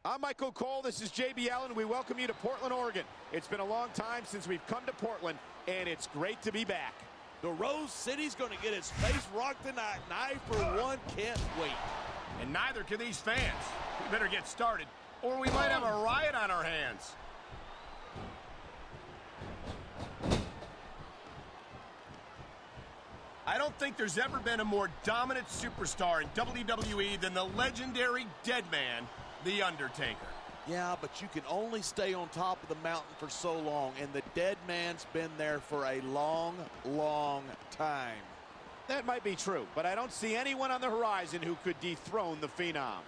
I'm Michael Cole. This is JB Allen. We welcome you to Portland, Oregon. It's been a long time since we've come to Portland, and it's great to be back. The Rose City's going to get its face rocked tonight, and I, for one, can't wait. And neither can these fans. We better get started, or we might have a riot on our hands. I don't think there's ever been a more dominant superstar in WWE than the legendary dead man, The Undertaker. Yeah, but you can only stay on top of the mountain for so long, and the dead man's been there for a long, long time. That might be true, but I don't see anyone on the horizon who could dethrone the Phenom.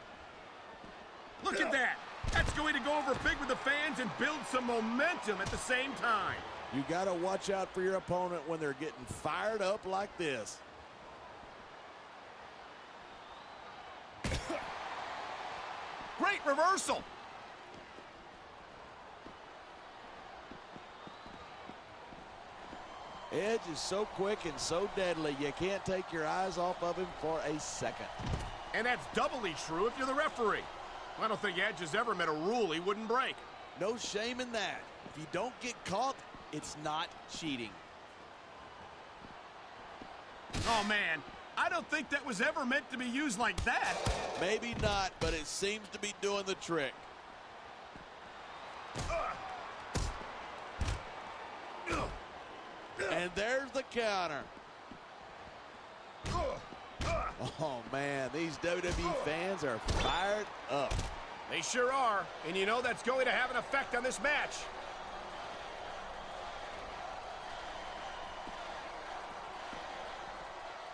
Look at that! That's going to go over big with the fans and build some momentum at the same time. You got to watch out for your opponent when they're getting fired up like this. Great reversal! Edge is so quick and so deadly, you can't take your eyes off of him for a second. And that's doubly true if you're the referee. I don't think Edge has ever met a rule he wouldn't break. No shame in that. If you don't get caught, it's not cheating. Oh, man. I don't think that was ever meant to be used like that. Maybe not, but it seems to be doing the trick. And there's the counter. Oh, man, these WWE fans are fired up. They sure are, and you know that's going to have an effect on this match.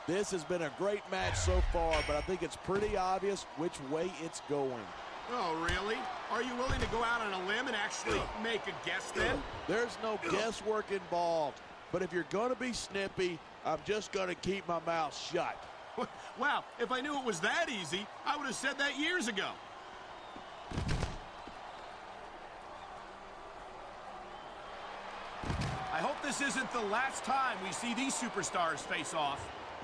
This has been a great match so far, but I think it's pretty obvious which way it's going. Oh, really? Are you willing to go out on a limb and actually make a guess then? There's no guesswork involved, but if you're going to be snippy, I'm just going to keep my mouth shut. Wow, if I knew it was that easy, I would have said that years ago. I hope this isn't the last time we see these superstars face off.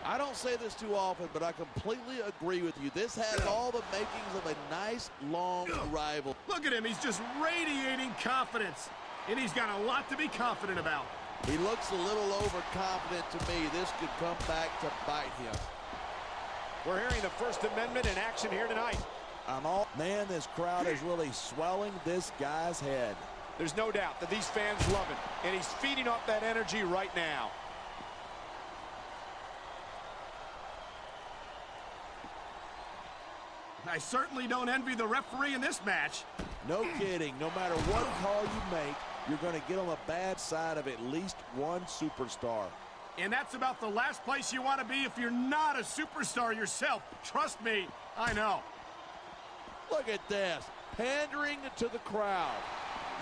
I don't say this too often, but I completely agree with you. This has all the makings of a nice, long rival. Look at him. He's just radiating confidence. And he's got a lot to be confident about. He looks a little overconfident to me. This could come back to bite him. We're hearing the First Amendment in action here tonight. Man, this crowd is really swelling this guy's head. There's no doubt that these fans love him, and he's feeding off that energy right now. I certainly don't envy the referee in this match. No kidding. No matter what call you make, you're going to get on the bad side of at least one superstar. And that's about the last place you want to be if you're not a superstar yourself. Trust me, I know. Look at this. Pandering to the crowd.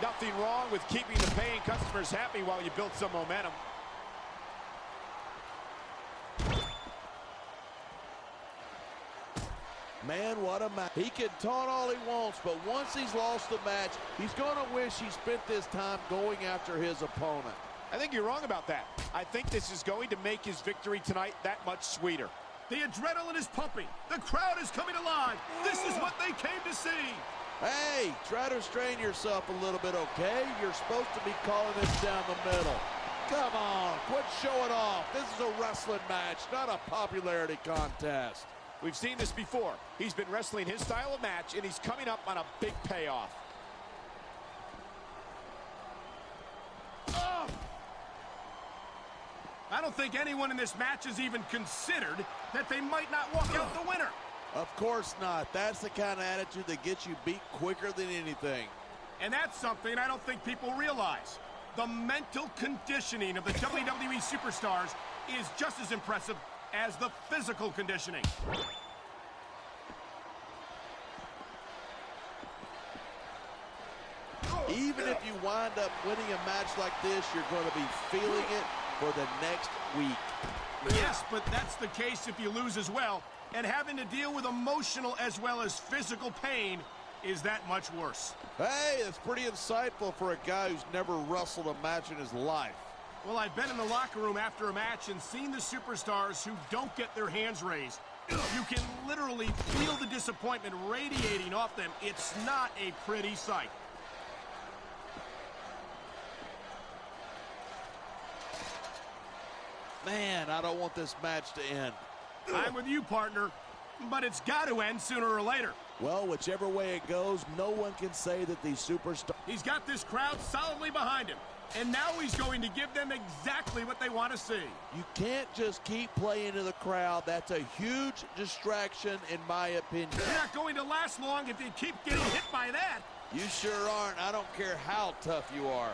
Nothing wrong with keeping the paying customers happy while you build some momentum. Man, what a match. He can taunt all he wants, but once he's lost the match, he's going to wish he spent this time going after his opponent. I think you're wrong about that. I think this is going to make his victory tonight that much sweeter. The adrenaline is pumping. The crowd is coming alive. This is what they came to see. Hey, try to restrain yourself a little bit, okay? You're supposed to be calling this down the middle. Come on, quit showing off. This is a wrestling match, not a popularity contest. We've seen this before. He's been wrestling his style of match, and he's coming up on a big payoff. Oh! I don't think anyone in this match has even considered that they might not walk out the winner. Of course not. That's the kind of attitude that gets you beat quicker than anything. And that's something I don't think people realize. The mental conditioning of the WWE superstars is just as impressive as the physical conditioning. Even if you wind up winning a match like this, you're going to be feeling it for the next week. Yes, but that's the case if you lose as well. And having to deal with emotional as well as physical pain is that much worse. Hey, that's pretty insightful for a guy who's never wrestled a match in his life. Well, I've been in the locker room after a match and seen the superstars who don't get their hands raised. You can literally feel the disappointment radiating off them. It's not a pretty sight. Man, I don't want this match to end. I'm with you, partner, but it's got to end sooner or later. Well, whichever way it goes, no one can say that these superstars... He's got this crowd solidly behind him, and now he's going to give them exactly what they want to see. You can't just keep playing to the crowd. That's a huge distraction, in my opinion. You're not going to last long if you keep getting hit by that. You sure aren't. I don't care how tough you are.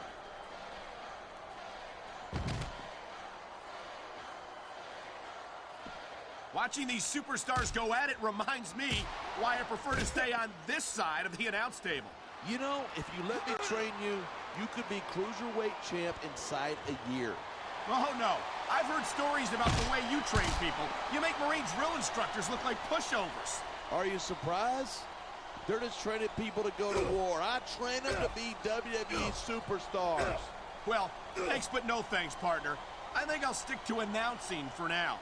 Watching these superstars go at it reminds me why I prefer to stay on this side of the announce table. You know, if you let me train you, you could be cruiserweight champ inside a year. Oh, no. I've heard stories about the way you train people. You make Marine drill instructors look like pushovers. Are you surprised? They're just training people to go to war. I train them to be WWE superstars. Well, thanks but no thanks, partner. I think I'll stick to announcing for now.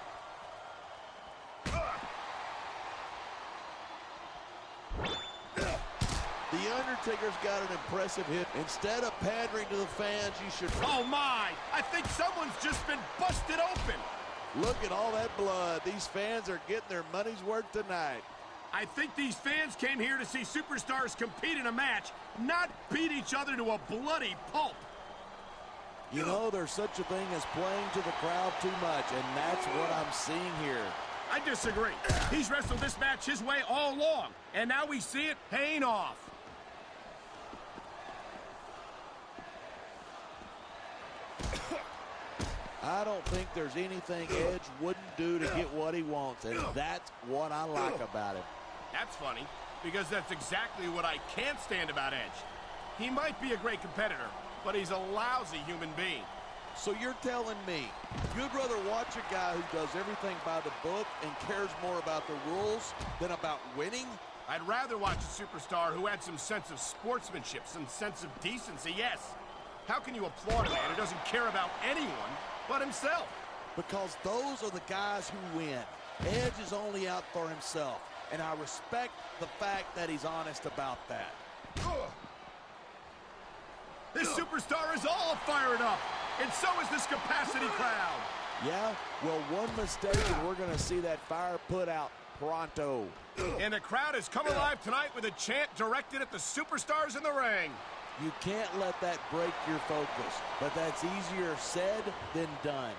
The Undertaker's got an impressive hit. Instead of pandering to the fans, you should... Oh, my! I think someone's just been busted open. Look at all that blood. These fans are getting their money's worth tonight. I think these fans came here to see superstars compete in a match, not beat each other to a bloody pulp. You know, there's such a thing as playing to the crowd too much, and that's what I'm seeing here. I disagree. He's wrestled this match his way all along, and now we see it paying off. I don't think there's anything Edge wouldn't do to get what he wants, and that's what I like about him. That's funny, because that's exactly what I can't stand about Edge. He might be a great competitor, but he's a lousy human being. So you're telling me you'd rather watch a guy who does everything by the book and cares more about the rules than about winning? I'd rather watch a superstar who had some sense of sportsmanship, some sense of decency, yes. How can you applaud a man who doesn't care about anyone but himself? Because those are the guys who win. Edge is only out for himself, and I respect the fact that he's honest about that. This superstar is all fired up, and so is this capacity crowd. Yeah? Well, one mistake and we're going to see that fire put out pronto. And the crowd has come alive tonight with a chant directed at the superstars in the ring. You can't let that break your focus, but that's easier said than done.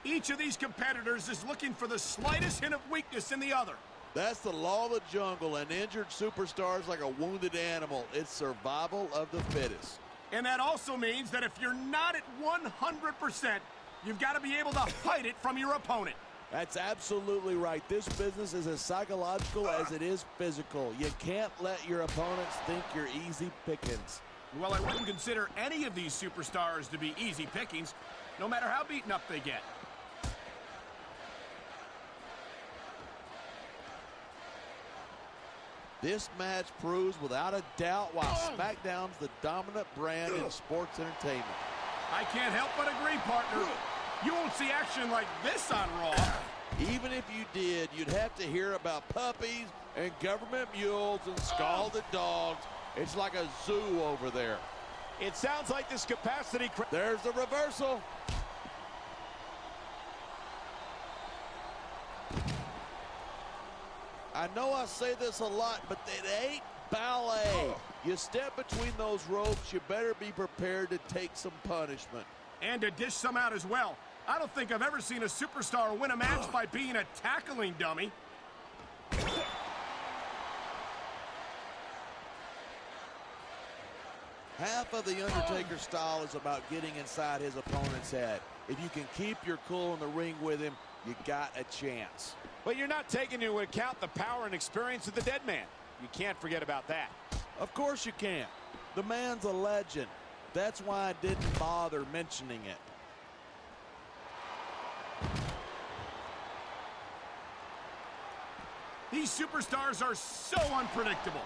Each of these competitors is looking for the slightest hint of weakness in the other. That's the law of the jungle. An injured superstar is like a wounded animal. It's survival of the fittest. And that also means that if you're not at 100%, you've got to be able to hide it from your opponent. That's absolutely right. This business is as psychological as it is physical. You can't let your opponents think you're easy pickings. Well, I wouldn't consider any of these superstars to be easy pickings, no matter how beaten up they get. This match proves without a doubt why SmackDown's the dominant brand in sports entertainment. I can't help but agree, partner. You won't see action like this on Raw. Even if you did, you'd have to hear about puppies and government mules and scalded dogs. It's like a zoo over there. It sounds like this capacity... There's the reversal. I know I say this a lot, but it ain't ballet. You step between those ropes, you better be prepared to take some punishment. And to dish some out as well. I don't think I've ever seen a superstar win a match by being a tackling dummy. Half of the Undertaker style is about getting inside his opponent's head. If you can keep your cool in the ring with him, you got a chance. But you're not taking into account the power and experience of the dead man. You can't forget about that. Of course you can't. The man's a legend. That's why I didn't bother mentioning it. These superstars are so unpredictable.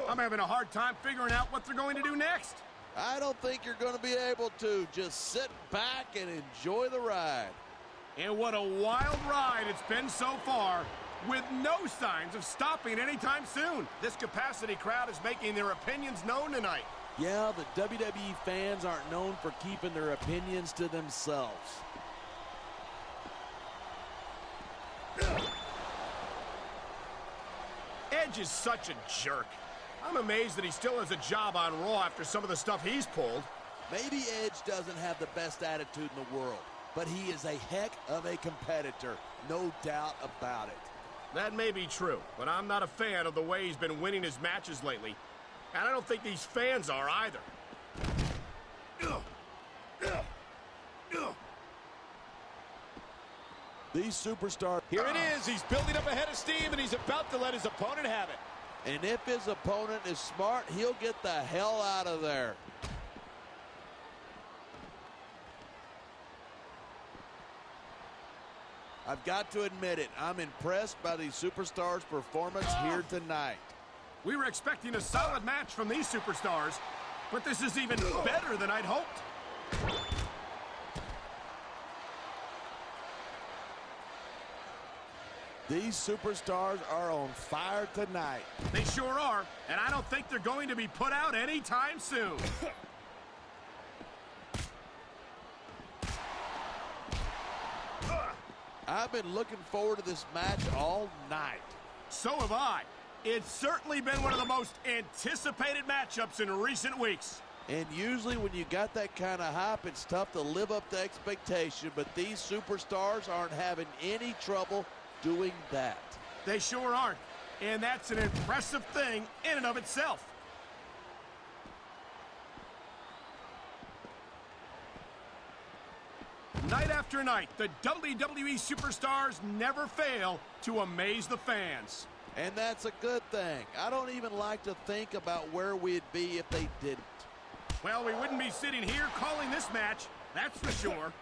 I'm having a hard time figuring out what they're going to do next. I don't think you're going to be able to. Just sit back and enjoy the ride. And what a wild ride it's been so far, with no signs of stopping anytime soon. This capacity crowd is making their opinions known tonight. Yeah, the WWE fans aren't known for keeping their opinions to themselves. Edge is such a jerk. I'm amazed that he still has a job on Raw after some of the stuff he's pulled. Maybe Edge doesn't have the best attitude in the world, but he is a heck of a competitor, no doubt about it. That may be true, but I'm not a fan of the way he's been winning his matches lately. And I don't think these fans are either. These superstars... Here it is. He's building up a head of steam, and he's about to let his opponent have it. And if his opponent is smart, he'll get the hell out of there. I've got to admit it, I'm impressed by these superstars' performance here tonight. We were expecting a solid match from these superstars, but this is even better than I'd hoped. These superstars are on fire tonight. They sure are, and I don't think they're going to be put out anytime soon. I've been looking forward to this match all night. So have I. It's certainly been one of the most anticipated matchups in recent weeks. And usually when you got that kind of hype, it's tough to live up to expectation, but these superstars aren't having any trouble doing that. They sure aren't, and that's an impressive thing in and of itself. Night after night, the WWE superstars never fail to amaze the fans. And that's a good thing. I don't even like to think about where we'd be if they didn't. Well, we wouldn't be sitting here calling this match, that's for sure.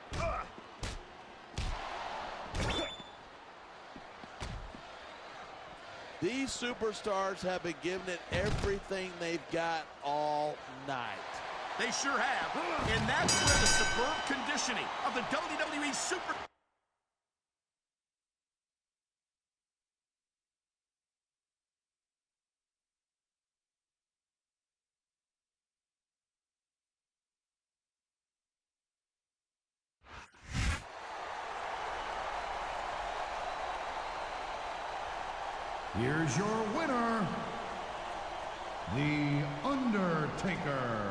These superstars have been giving it everything they've got all night. They sure have, and that's where the superb conditioning of the WWE Super... Here's your winner, The Undertaker.